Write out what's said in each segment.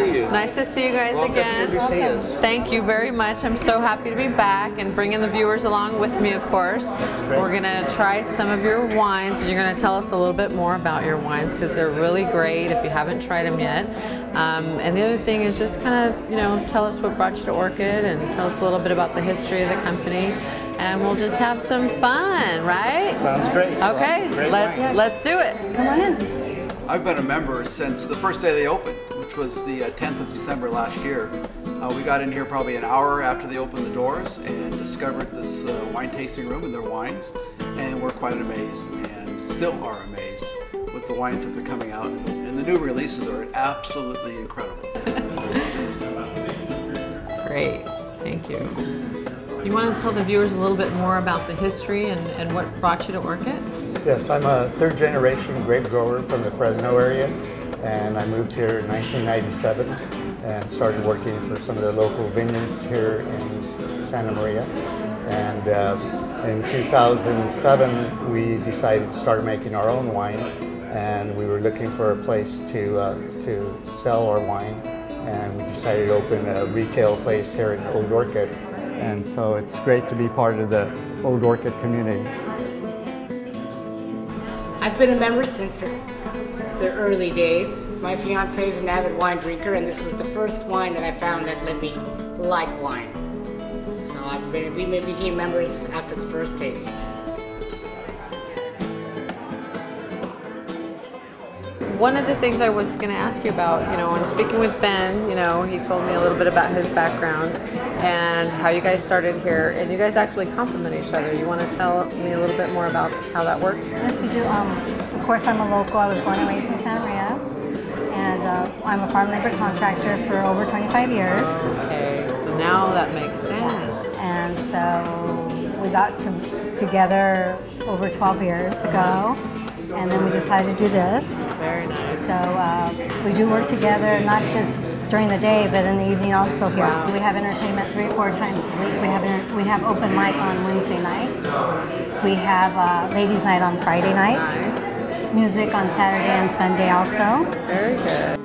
see you. Nice to see you guys again. Welcome to Lucia's. Thank you very much. I'm so happy to be back and bringing the viewers along with me, of course. That's great. We're going to try some of your wines, and you're going to tell us a little bit more about your wines because they're really great if you haven't tried them yet. And the other thing is just kind of, you know, tell us what brought you to Orchid and tell us a little bit about the history of the company. And we'll just have some fun, right? Sounds great. Okay, let's do it. Come on in. I've been a member since the first day they opened, which was the 10th of December last year. We got in here probably an hour after they opened the doors and discovered this wine tasting room and their wines, and we're quite amazed and still are amazed with the wines that they're coming out, and the new releases are absolutely incredible. Great, thank you. You want to tell the viewers a little bit more about the history and what brought you to Orchid? Yes, I'm a third-generation grape grower from the Fresno area, and I moved here in 1997 and started working for some of the local vineyards here in Santa Maria. And in 2007, we decided to start making our own wine, and we were looking for a place to sell our wine, and we decided to open a retail place here in Old Orchid. And so it's great to be part of the Old Orchid community. I've been a member since the early days. My fiance is an avid wine drinker, and this was the first wine that I found that let me like wine. So we became members after the first tasting. One of the things I was going to ask you about, you know, when speaking with Ben, you know, he told me a little bit about his background and how you guys started here, and you guys actually complement each other. You want to tell me a little bit more about how that works? Yes, we do. Of course, I'm a local. I was born and raised in Santa Maria, and I'm a farm labor contractor for over 25 years. Okay, so now that makes sense. And so we got together over 12 years ago, and then we decided to do this. Very nice. So we do work together, not just during the day, but in the evening also here. Wow. We have entertainment 3 or 4 times a week. We have open mic on Wednesday night. We have ladies' night on Friday night. Nice. Music on Saturday and Sunday also. Very good.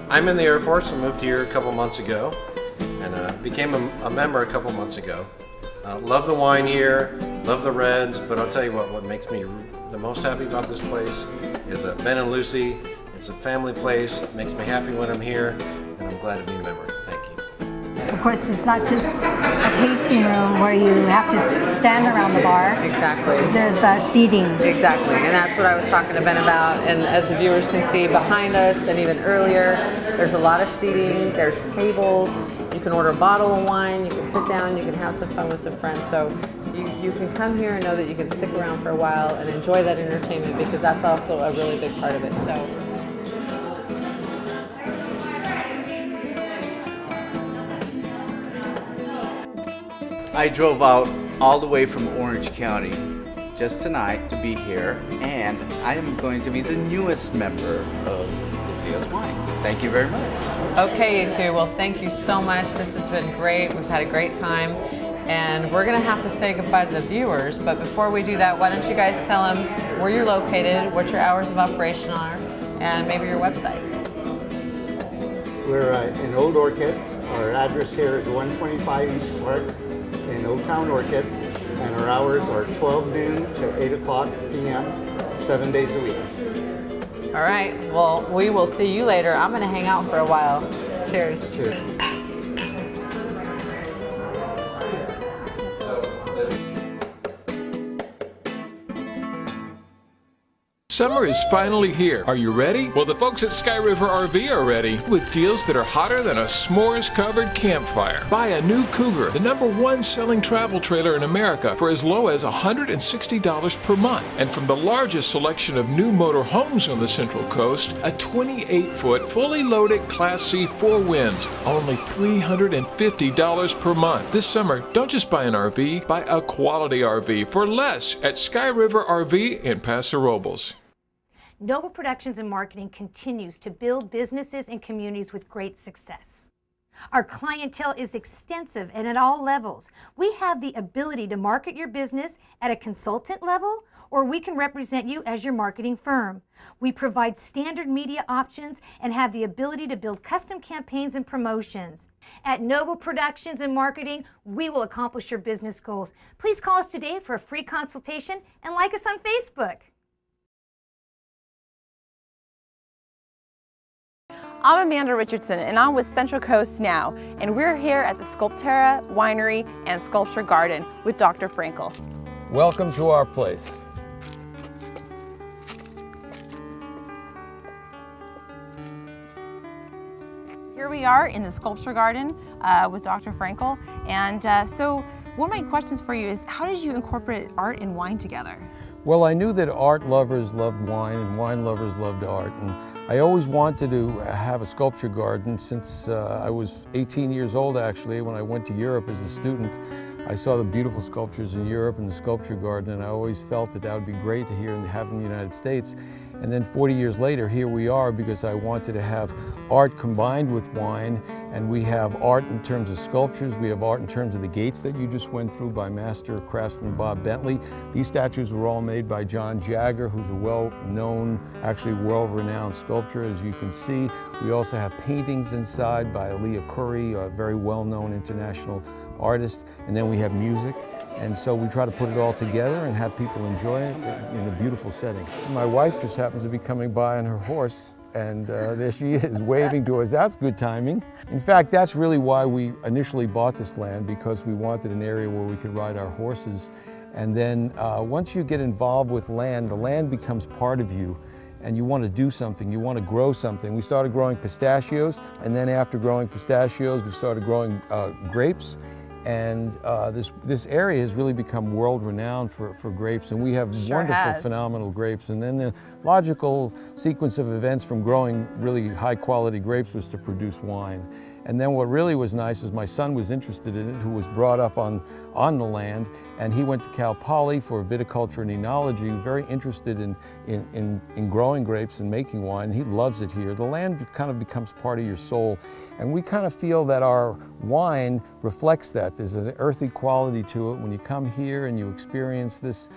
I'm in the Air Force. I moved here a couple months ago and became a member a couple months ago. Love the wine here, love the reds, but I'll tell you what makes me the most happy about this place is Ben and Lucy. It's a family place. It makes me happy when I'm here, and I'm glad to be a member. Thank you. Of course, it's not just a tasting room where you have to stand around the bar. Exactly. There's seating. Exactly, and that's what I was talking to Ben about. And as the viewers can see behind us, and even earlier, there's a lot of seating. There's tables. You can order a bottle of wine. You can sit down. You can have some fun with some friends. So you can come here and know that you can stick around for a while and enjoy that entertainment, because that's also a really big part of it. So. I drove out all the way from Orange County just tonight to be here, and I am going to be the newest member of Lucia's Wine. Thank you very much. Okay, you two. Well, thank you so much. This has been great. We've had a great time. And we're going to have to say goodbye to the viewers. But before we do that, why don't you guys tell them where you're located, what your hours of operation are, and maybe your website. We're in Old Orchid. Our address here is 125 East Clark in Old Town Orchid. And our hours are 12 noon to 8 o'clock p.m., 7 days a week. All right. Well, we will see you later. I'm going to hang out for a while. Cheers. Cheers. Summer is finally here. Are you ready? Well, the folks at Sky River RV are ready with deals that are hotter than a s'mores-covered campfire. Buy a new Cougar, the #1 selling travel trailer in America, for as low as $160 per month. And from the largest selection of new motor homes on the Central Coast, a 28-foot, fully loaded Class C 4 Winds, only $350 per month. This summer, don't just buy an RV, buy a quality RV for less at Sky River RV in Paso Robles. Noble Productions and Marketing continues to build businesses and communities with great success. Our clientele is extensive and at all levels. We have the ability to market your business at a consultant level or we can represent you as your marketing firm. We provide standard media options and have the ability to build custom campaigns and promotions. At Noble Productions and Marketing, we will accomplish your business goals. Please call us today for a free consultation and like us on Facebook. I'm Amanda Richardson, and I'm with Central Coast Now, and we're here at the Sculptura Winery and Sculpture Garden with Dr. Frankel. Welcome to our place. Here we are in the Sculpture Garden with Dr. Frankel, and so one of my questions for you is, how did you incorporate art and wine together? Well, I knew that art lovers loved wine and wine lovers loved art, and I always wanted to have a sculpture garden since I was 18 years old, actually. When I went to Europe as a student, I saw the beautiful sculptures in Europe in the sculpture garden, and I always felt that that would be great to hear and have in the United States. And then 40 years later, here we are, because I wanted to have art combined with wine, and we have art in terms of sculptures, we have art in terms of the gates that you just went through by master craftsman Bob Bentley. These statues were all made by John Jagger, who's a well-known, actually world-renowned sculptor, as you can see. We also have paintings inside by Leah Curry, a very well-known international artist, and then we have music. And so we try to put it all together and have people enjoy it in a beautiful setting. My wife just happens to be coming by on her horse, and there she is waving to us. That's good timing. In fact, that's really why we initially bought this land, because we wanted an area where we could ride our horses. And then once you get involved with land, the land becomes part of you, and you want to do something, you want to grow something. We started growing pistachios, and then after growing pistachios, we started growing grapes. And this area has really become world-renowned for grapes, and we have wonderful, phenomenal grapes. And then the logical sequence of events from growing really high-quality grapes was to produce wine. And then what really was nice is my son was interested in it, who was brought up on the land, and he went to Cal Poly for viticulture and enology, very interested in growing grapes and making wine. He loves it here. The land kind of becomes part of your soul, and we kind of feel that our wine reflects that. There's an earthy quality to it. When you come here and you experience this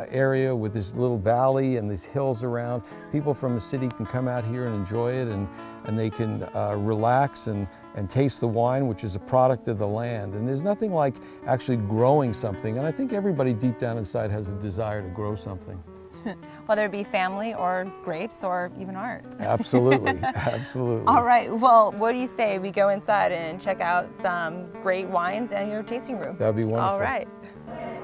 area with this little valley and these hills around, people from the city can come out here and enjoy it, and they can relax and taste the wine, which is a product of the land. And there's nothing like actually growing something, and I think everybody deep down inside has a desire to grow something. Whether it be family or grapes or even art. Absolutely, absolutely. All right, well, what do you say we go inside and check out some great wines and your tasting room? That'd be wonderful. All right.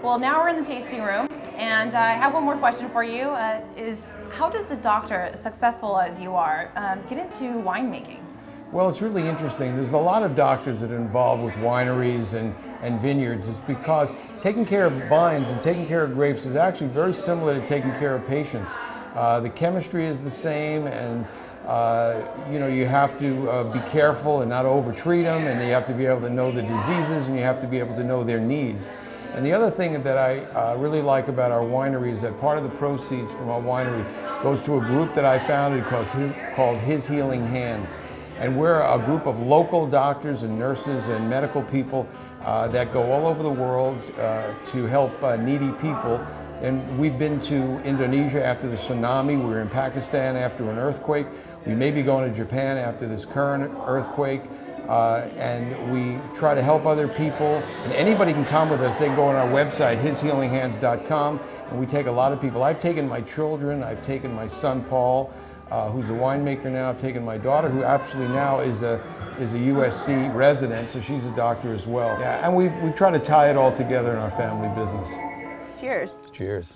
Well, now we're in the tasting room, and I have one more question for you, is how does the doctor, as successful as you are, get into winemaking? Well, it's really interesting. There's a lot of doctors that are involved with wineries and vineyards. It's because taking care of vines and taking care of grapes is actually very similar to taking care of patients. The chemistry is the same, and you know, you have to be careful and not over-treat them, and you have to be able to know the diseases, and you have to be able to know their needs. And the other thing that I really like about our winery is that part of the proceeds from our winery goes to a group that I founded called His Healing Hands. And we're a group of local doctors and nurses and medical people that go all over the world to help needy people. And we've been to Indonesia after the tsunami. We were in Pakistan after an earthquake. We may be going to Japan after this current earthquake. And we try to help other people. And anybody can come with us. They can go on our website, hishealinghands.com, and we take a lot of people. I've taken my children. I've taken my son, Paul, who's a winemaker now. I've taken my daughter, who actually now is a USC resident, so she's a doctor as well. Yeah, and we've tried to tie it all together in our family business. Cheers. Cheers.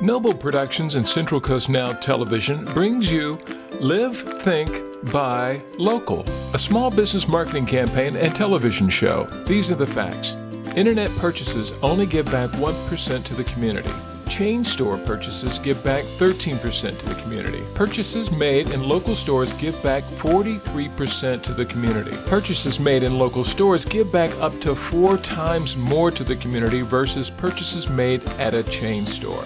Noble Productions and Central Coast Now Television brings you Live, Think, Buy Local, a small business marketing campaign and television show. These are the facts. Internet purchases only give back 1% to the community. Chain store purchases give back 13% to the community. Purchases made in local stores give back 43% to the community. Purchases made in local stores give back up to 4 times more to the community versus purchases made at a chain store.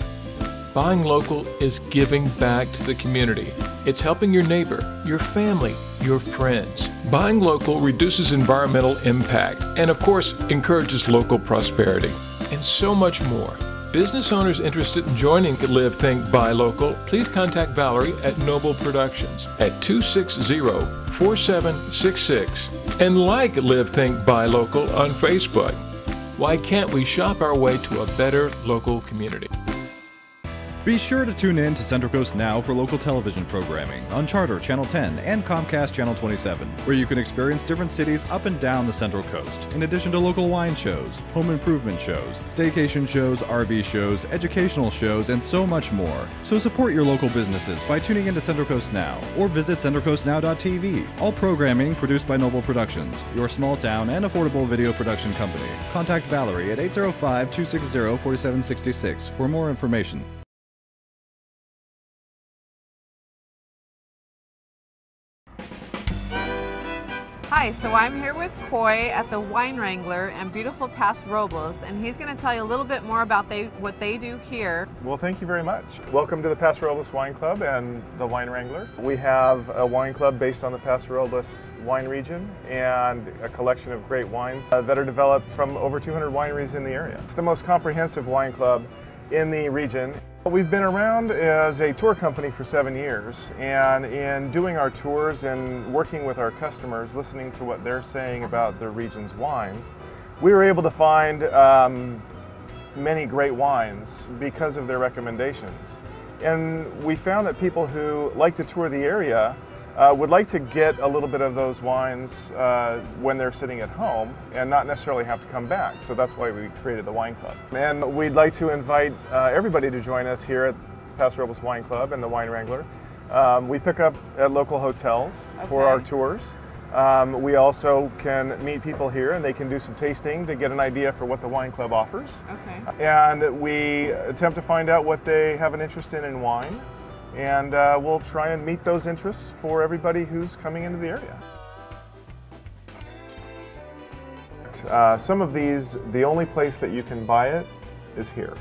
Buying local is giving back to the community. It's helping your neighbor, your family, your friends. Buying local reduces environmental impact and, of course, encourages local prosperity. And so much more. Business owners interested in joining Live, Think, Buy Local, please contact Valerie at Noble Productions at 260-4766 and like Live, Think, Buy Local on Facebook. Why can't we shop our way to a better local community? Be sure to tune in to Central Coast Now for local television programming on Charter Channel 10 and Comcast Channel 27, where you can experience different cities up and down the Central Coast, in addition to local wine shows, home improvement shows, staycation shows, RV shows, educational shows, and so much more. So support your local businesses by tuning into Central Coast Now or visit centralcoastnow.tv. All programming produced by Noble Productions, your small town and affordable video production company. Contact Valerie at 805-260-4766 for more information. Hi, so I'm here with Coy at the Wine Wrangler and beautiful Paso Robles, and he's going to tell you a little bit more about what they do here. Well, thank you very much. Welcome to the Paso Robles Wine Club and the Wine Wrangler. We have a wine club based on the Paso Robles wine region and a collection of great wines that are developed from over 200 wineries in the area. It's the most comprehensive wine club in the region. We've been around as a tour company for 7 years, and in doing our tours and working with our customers, listening to what they're saying about their region's wines, we were able to find many great wines because of their recommendations. And we found that people who like to tour the area would like to get a little bit of those wines when they're sitting at home and not necessarily have to come back. So that's why we created the Wine Club. And we'd like to invite everybody to join us here at Paso Robles Wine Club and the Wine Wrangler. We pick up at local hotels for our tours. We also can meet people here and they can do some tasting to get an idea for what the Wine Club offers. And we attempt to find out what they have an interest in wine. And we'll try and meet those interests for everybody who's coming into the area. Some of these, the only place that you can buy it is here.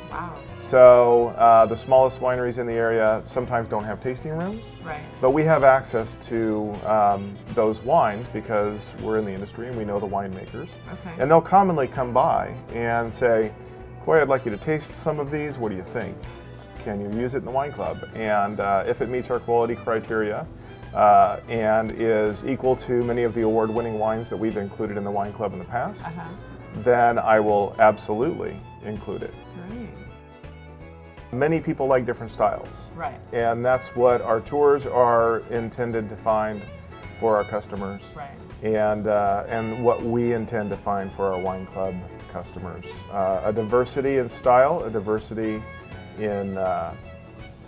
Wow. So the smallest wineries in the area sometimes don't have tasting rooms. Right. But we have access to those wines because we're in the industry and we know the winemakers. And they'll commonly come by and say, Coy, I'd like you to taste some of these. What do you think? Can you use it in the wine club? And if it meets our quality criteria and is equal to many of the award-winning wines that we've included in the wine club in the past, then I will absolutely include it. Many people like different styles. Right. And that's what our tours are intended to find for our customers. Right. And what we intend to find for our wine club customers. A diversity in style, a diversity in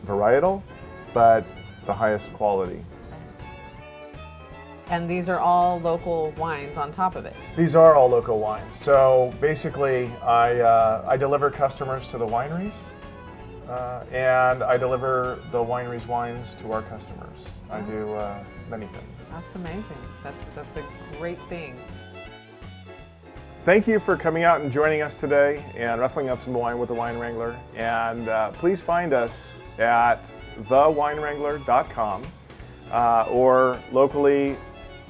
varietal, but the highest quality. And these are all local wines on top of it? These are all local wines. So basically, I deliver customers to the wineries, and I deliver the wineries' wines to our customers. I do many things. That's amazing. That's a great thing. Thank you for coming out and joining us today and wrestling up some wine with the Wine Wrangler. And please find us at thewinewrangler.com or locally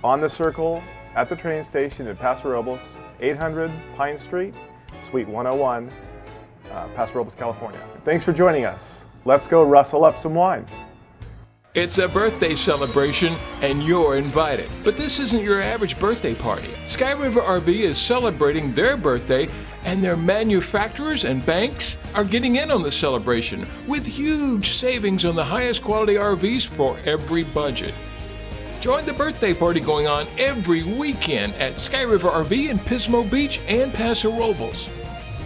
on the Circle at the train station in Paso Robles, 800 Pine Street, Suite 101, Paso Robles, California. Thanks for joining us. Let's go rustle up some wine. It's a birthday celebration and you're invited. But this isn't your average birthday party. Sky River RV is celebrating their birthday and their manufacturers and banks are getting in on the celebration with huge savings on the highest quality RVs for every budget. Join the birthday party going on every weekend at Sky River RV in Pismo Beach and Paso Robles.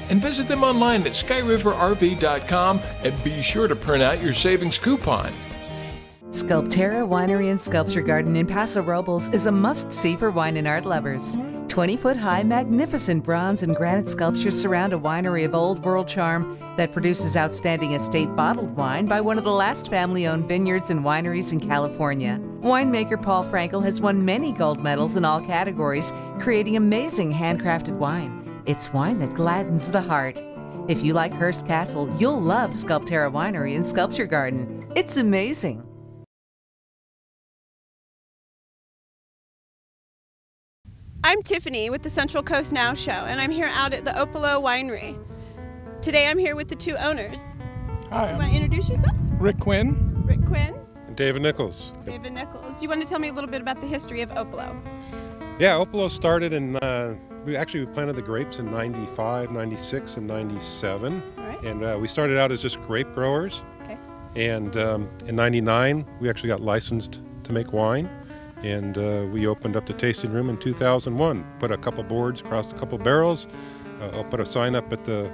And visit them online at skyriverrv.com and be sure to print out your savings coupon. Sculptera Winery and Sculpture Garden in Paso Robles is a must-see for wine and art lovers. 20-foot-high, magnificent bronze and granite sculptures surround a winery of old-world charm that produces outstanding estate bottled wine by one of the last family-owned vineyards and wineries in California. Winemaker Paul Frankel has won many gold medals in all categories, creating amazing handcrafted wine. It's wine that gladdens the heart. If you like Hearst Castle, you'll love Sculptera Winery and Sculpture Garden. It's amazing. I'm Tiffany with the Central Coast Now show, and I'm here out at the Opolo Winery. Today I'm here with the two owners. Hi, You want to introduce yourself? Rick Quinn. Rick Quinn, David Nichols. David Nichols. You want to tell me a little bit about the history of Opolo? Yeah, Opolo started in, we planted the grapes in 95, 96, and 97. All right. And we started out as just grape growers. Okay. And in 99, we actually got licensed to make wine. And we opened up the tasting room in 2001. Put a couple boards across a couple barrels. I'll put a sign up at the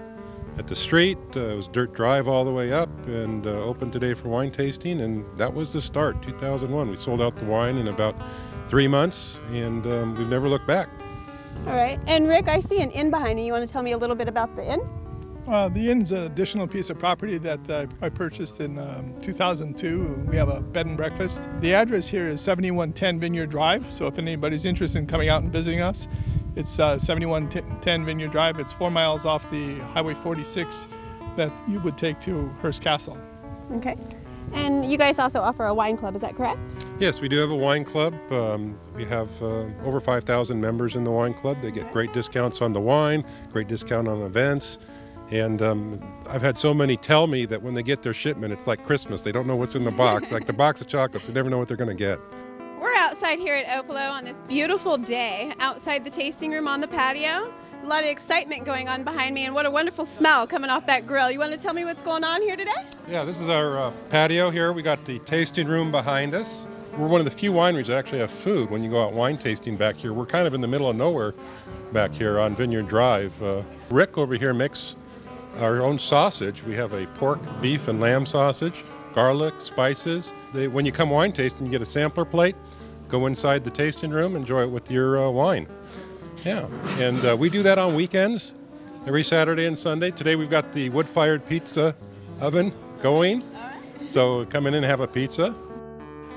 street. It was dirt drive all the way up, and open today for wine tasting. And that was the start, 2001. We sold out the wine in about 3 months, and we've never looked back. All right. And Rick, I see an inn behind you. You want to tell me a little bit about the inn? The inn's an additional piece of property that I purchased in 2002. We have a bed and breakfast. The address here is 7110 Vineyard Drive, so if anybody's interested in coming out and visiting us, it's 7110 Vineyard Drive. It's 4 miles off the Highway 46 that you would take to Hearst Castle. Okay. And you guys also offer a wine club, is that correct? Yes, we do have a wine club. We have over 5,000 members in the wine club. They get great discounts on the wine, great discount on events. And I've had so many tell me that when they get their shipment, it's like Christmas. They don't know what's in the box, like the box of chocolates. They never know what they're going to get. We're outside here at Opolo on this beautiful day, outside the tasting room on the patio. A lot of excitement going on behind me, and what a wonderful smell coming off that grill. You want to tell me what's going on here today? Yeah, this is our patio here. We got the tasting room behind us. We're one of the few wineries that actually have food when you go out wine tasting back here. We're kind of in the middle of nowhere back here on Vineyard Drive. Rick over here makes our own sausage. We have a pork, beef, and lamb sausage, garlic, spices. When you come wine tasting, you get a sampler plate, go inside the tasting room, enjoy it with your wine. Yeah, and we do that on weekends, every Saturday and Sunday. Today we've got the wood-fired pizza oven going, so come in and have a pizza.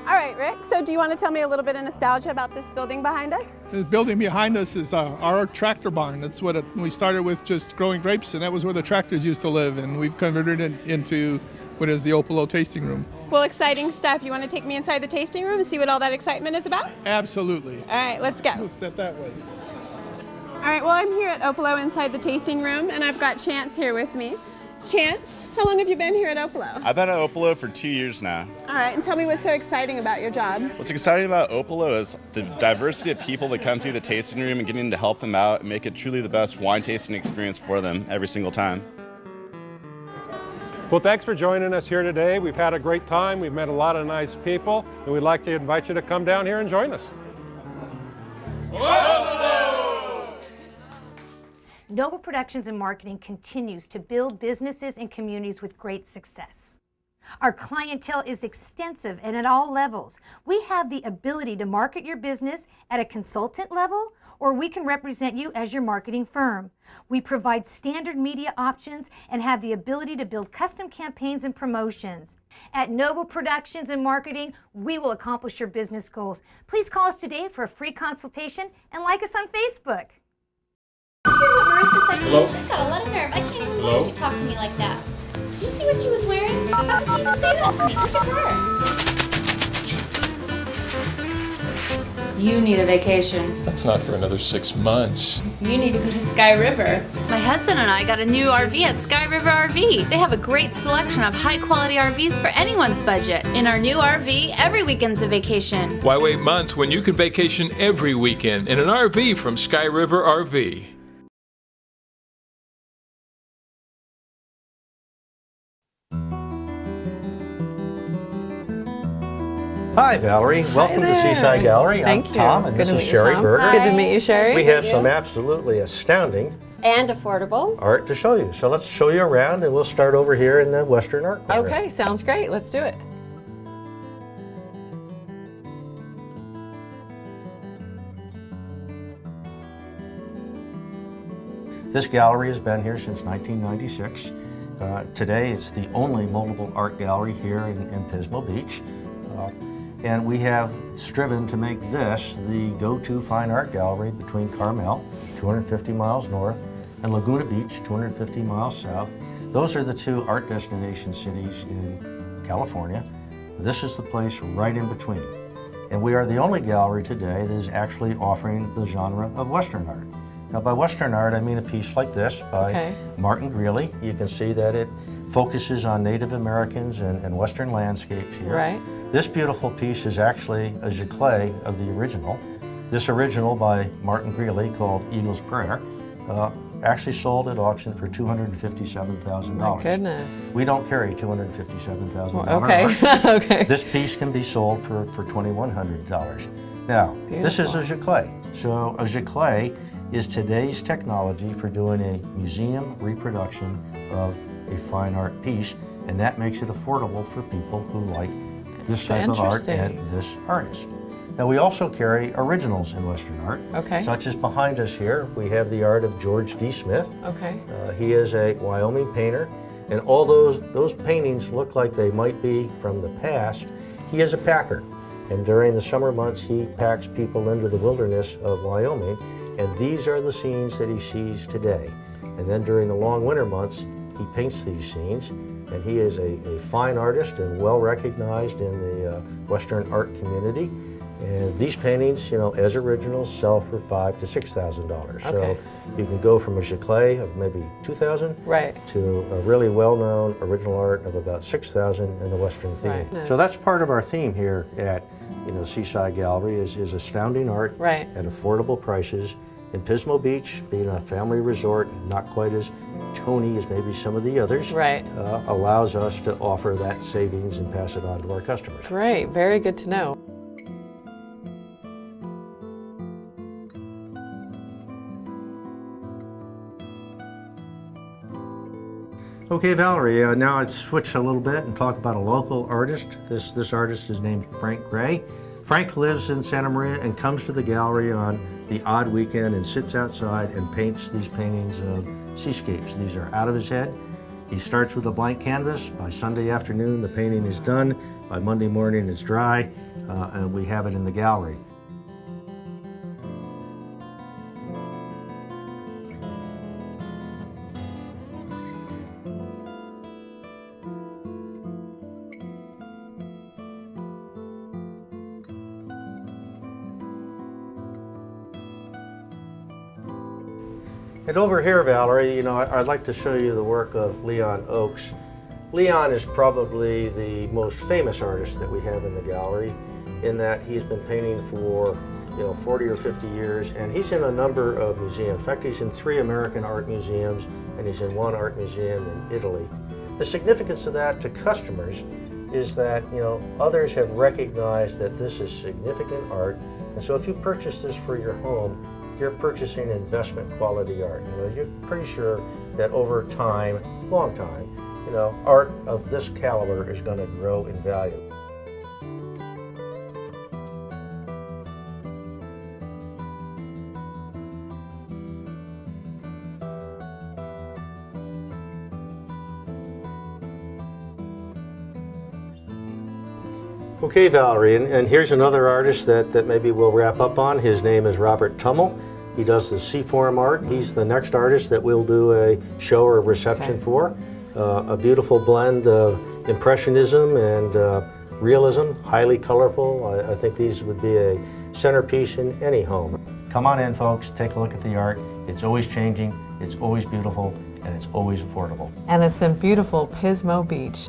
All right, Rick, so do you want to tell me a little bit of nostalgia about this building behind us? The building behind us is our tractor barn. That's what we started with, just growing grapes, and that was where the tractors used to live, and we've converted it into what is the Opolo tasting room. Well, exciting stuff. You want to take me inside the tasting room and see what all that excitement is about? Absolutely. All right, let's go. We'll step that way. All right, well, I'm here at Opolo inside the tasting room, and I've got Chance here with me. Chance, how long have you been here at Opolo? I've been at Opolo for 2 years now. All right, and tell me what's so exciting about your job. What's exciting about Opolo is the diversity of people that come through the tasting room and getting to help them out and make it truly the best wine tasting experience for them every single time. Well, thanks for joining us here today. We've had a great time. We've met a lot of nice people, and we'd like to invite you to come down here and join us. Noble Productions and Marketing continues to build businesses and communities with great success. Our clientele is extensive and at all levels. We have the ability to market your business at a consultant level, or we can represent you as your marketing firm. We provide standard media options and have the ability to build custom campaigns and promotions. At Noble Productions and Marketing, we will accomplish your business goals. Please call us today for a free consultation and like us on Facebook. Hear what Marissa said to Hello? me. She's got a lot of nerve. I can't even Hello? believe she talked to me like that. Did you see what she was wearing? How could she even say that to me? Look at her. You need a vacation. That's not for another 6 months. You need to go to Sky River. My husband and I got a new RV at Sky River RV. They have a great selection of high-quality RVs for anyone's budget. In our new RV, every weekend's a vacation. Why wait months when you can vacation every weekend in an RV from Sky River RV? Hi, Valerie. Welcome to Seaside Gallery. Thank I'm you. Tom, and Good this to is meet you, Sherry Tom. Berger. Good to meet you, Sherry. We have Thank some you. absolutely astounding And affordable. art to show you. So let's show you around, and we'll start over here in the Western Art Corner. Okay, sounds great. Let's do it. This gallery has been here since 1996. Today, it's the only moldable art gallery here in Pismo Beach. And we have striven to make this the go-to fine art gallery between Carmel, 250 miles north, and Laguna Beach, 250 miles south. Those are the two art destination cities in California. This is the place right in between. And we are the only gallery today that is actually offering the genre of Western art. Now, by Western art, I mean a piece like this by Martin Greeley. You can see that it focuses on Native Americans and Western landscapes here. Right. This beautiful piece is actually a giclée of the original. This original by Martin Greeley, called Eagle's Prayer, actually sold at auction for $257,000. My goodness. We don't carry $257,000. Well, okay. Okay. This piece can be sold for $2,100. Now, this is a giclée. So a giclée is today's technology for doing a museum reproduction of a fine art piece, and that makes it affordable for people who like this type of art and this artist. Now, we also carry originals in Western art, such as behind us here. We have the art of George D. Smith. Okay. He is a Wyoming painter, and all those paintings look like they might be from the past. He is a packer, and during the summer months, he packs people into the wilderness of Wyoming, and these are the scenes that he sees today. And then during the long winter months, he paints these scenes, and he is a fine artist and well recognized in the Western art community. And these paintings, you know, as originals, sell for $5,000 to $6,000. So you can go from a giclée of maybe $2,000 to a really well-known original art of about $6,000 in the Western theme. Right. So that's part of our theme here at Seaside Gallery is astounding art at affordable prices. In Pismo Beach, being a family resort, not quite as Tony as maybe some of the others, allows us to offer that savings and pass it on to our customers. Great, very good to know. Okay, Valerie, now I'd switch a little bit and talk about a local artist. This artist is named Frank Gray. Frank lives in Santa Maria and comes to the gallery on the odd weekend and sits outside and paints these paintings of seascapes. These are out of his head. He starts with a blank canvas. By Sunday afternoon, the painting is done. By Monday morning, it's dry, and we have it in the gallery. And over here, Valerie, I'd like to show you the work of Leon Oakes. Leon is probably the most famous artist that we have in the gallery, in that he's been painting for 40 or 50 years, and he's in a number of museums. In fact, he's in 3 American art museums, and he's in 1 art museum in Italy. The significance of that to customers is that others have recognized that this is significant art, and so if you purchase this for your home, you're purchasing investment quality art. You're pretty sure that over time, long time, art of this caliber is going to grow in value. Okay, Valerie, and here's another artist that maybe we'll wrap up on. His name is Robert Tummel. He does the Seaform art. He's the next artist that we'll do a show or reception for. A beautiful blend of Impressionism and realism, highly colorful. I think these would be a centerpiece in any home. Come on in, folks, take a look at the art. It's always changing, it's always beautiful, and it's always affordable. And it's in beautiful Pismo Beach.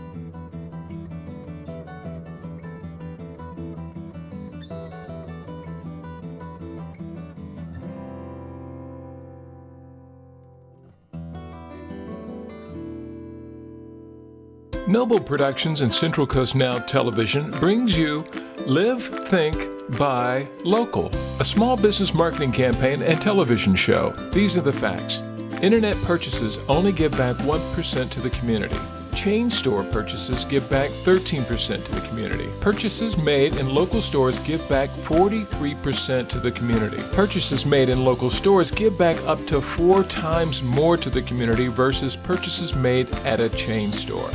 Noble Productions and Central Coast Now Television brings you Live, Think, Buy, Local, a small business marketing campaign and television show. These are the facts. Internet purchases only give back 1% to the community. Chain store purchases give back 13% to the community. Purchases made in local stores give back 43% to the community. Purchases made in local stores give back up to 4 times more to the community versus purchases made at a chain store.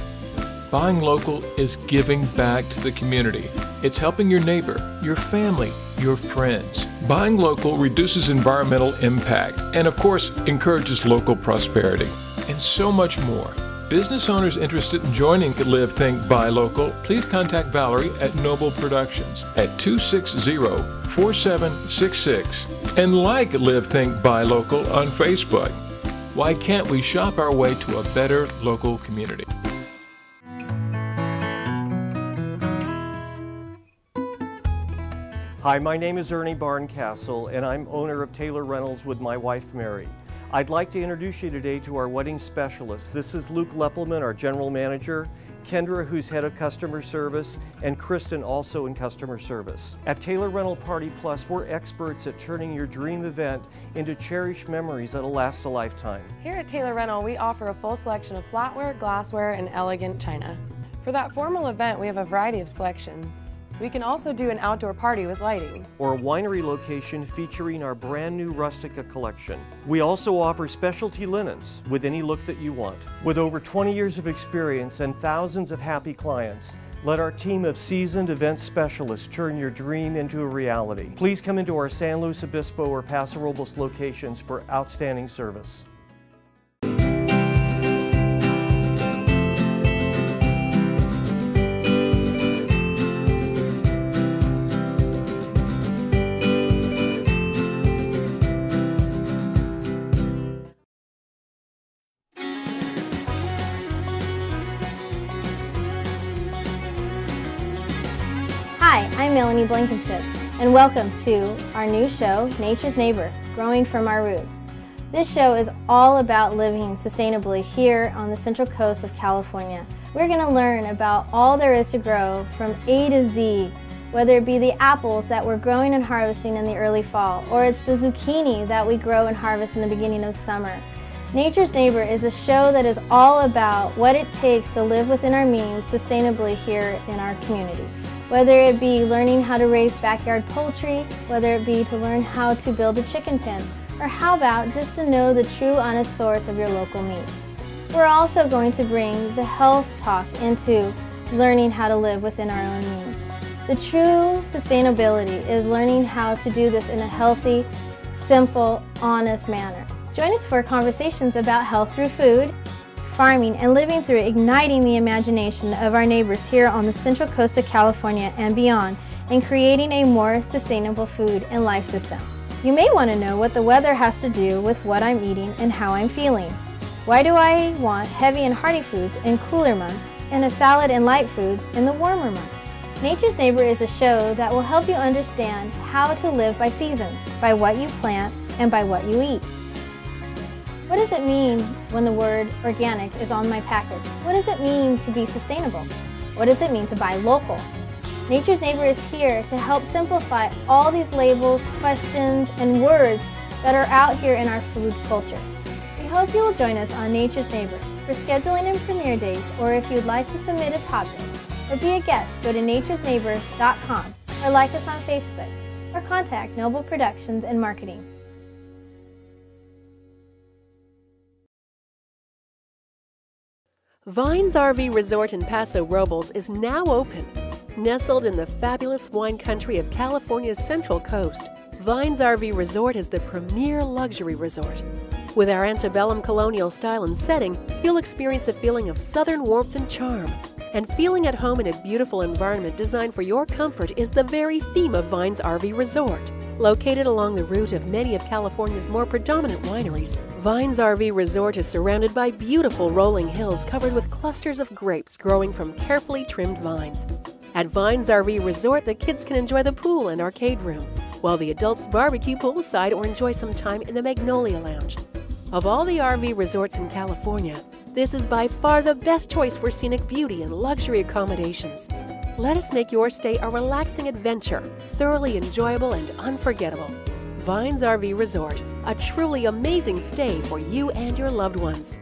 Buying local is giving back to the community. It's helping your neighbor, your family, your friends. Buying local reduces environmental impact and, of course, encourages local prosperity. And so much more. Business owners interested in joining Live, Think, Buy Local, please contact Valerie at Noble Productions at 260-4766 and like Live, Think, Buy Local on Facebook. Why can't we shop our way to a better local community? Hi, my name is Ernie Barncastle, and I'm owner of Taylor Rentals with my wife, Mary. I'd like to introduce you today to our wedding specialist. This is Luke Leppelman, our general manager, Kendra, who's head of customer service, and Kristen, also in customer service. At Taylor Rental Party Plus, we're experts at turning your dream event into cherished memories that'll last a lifetime. Here at Taylor Rental, we offer a full selection of flatware, glassware, and elegant china. For that formal event, we have a variety of selections. We can also do an outdoor party with lighting. Or a winery location featuring our brand new Rustica collection. We also offer specialty linens with any look that you want. With over 20 years of experience and thousands of happy clients, let our team of seasoned event specialists turn your dream into a reality. Please come into our San Luis Obispo or Paso Robles locations for outstanding service. Hi, I'm Melanie Blankenship, and welcome to our new show, Nature's Neighbor, Growing from Our Roots. This show is all about living sustainably here on the Central Coast of California. We're going to learn about all there is to grow from A to Z, whether it be the apples that we're growing and harvesting in the early fall, or it's the zucchini that we grow and harvest in the beginning of summer. Nature's Neighbor is a show that is all about what it takes to live within our means sustainably here in our community. Whether it be learning how to raise backyard poultry, whether it be to learn how to build a chicken pen, or how about just to know the true honest source of your local meats. We're also going to bring the health talk into learning how to live within our own means. The true sustainability is learning how to do this in a healthy, simple, honest manner. Join us for conversations about health through food, farming, and living through igniting the imagination of our neighbors here on the Central Coast of California and beyond, and creating a more sustainable food and life system. You may want to know what the weather has to do with what I'm eating and how I'm feeling. Why do I want heavy and hearty foods in cooler months and a salad and light foods in the warmer months? Nature's Neighbor is a show that will help you understand how to live by seasons, by what you plant, and by what you eat. What does it mean when the word organic is on my package? What does it mean to be sustainable? What does it mean to buy local? Nature's Neighbor is here to help simplify all these labels, questions, and words that are out here in our food culture. We hope you will join us on Nature's Neighbor. For scheduling and premiere dates, or if you'd like to submit a topic or be a guest, go to naturesneighbor.com or like us on Facebook or contact Noble Productions and Marketing. Vines RV Resort in Paso Robles is now open. Nestled in the fabulous wine country of California's Central Coast, Vines RV Resort is the premier luxury resort. With our antebellum colonial style and setting, you'll experience a feeling of southern warmth and charm. And feeling at home in a beautiful environment designed for your comfort is the very theme of Vines RV Resort. Located along the route of many of California's more predominant wineries, Vines RV Resort is surrounded by beautiful rolling hills covered with clusters of grapes growing from carefully trimmed vines. At Vines RV Resort, the kids can enjoy the pool and arcade room, while the adults barbecue poolside or enjoy some time in the Magnolia Lounge. Of all the RV resorts in California, this is by far the best choice for scenic beauty and luxury accommodations. Let us make your stay a relaxing adventure, thoroughly enjoyable and unforgettable. Vines RV Resort, a truly amazing stay for you and your loved ones.